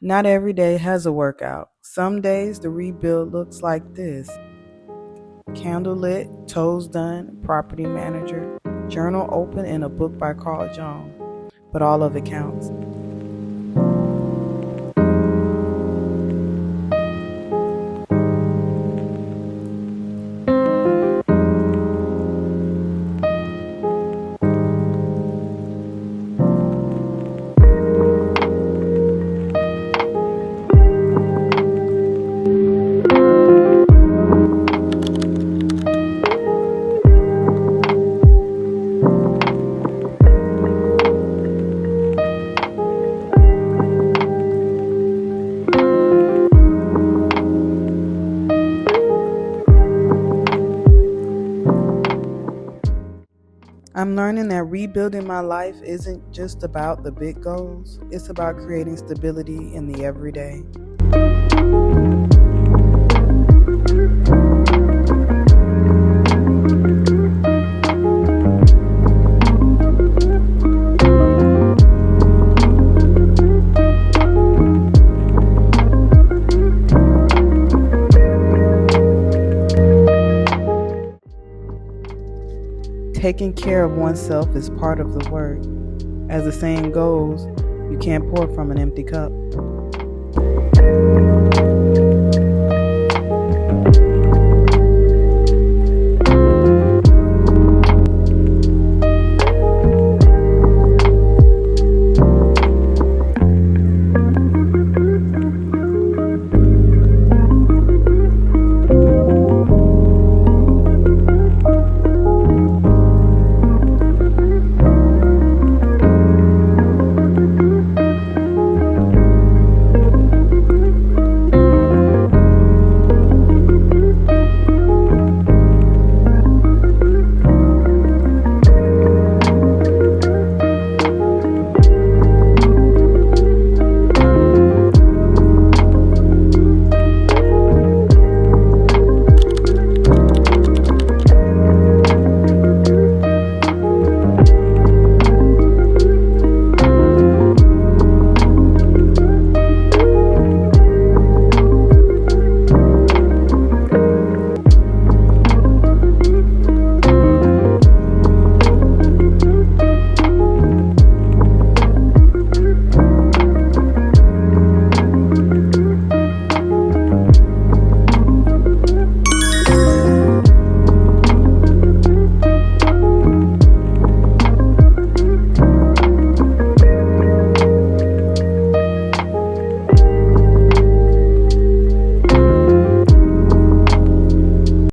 Not every day has a workout. Some days the rebuild looks like this: candle lit, toes done, property manager, journal open, and a book by Jung. But all of it counts. I'm learning that rebuilding my life isn't just about the big goals, it's about creating stability in the everyday. Taking care of oneself is part of the work. As the saying goes, you can't pour from an empty cup.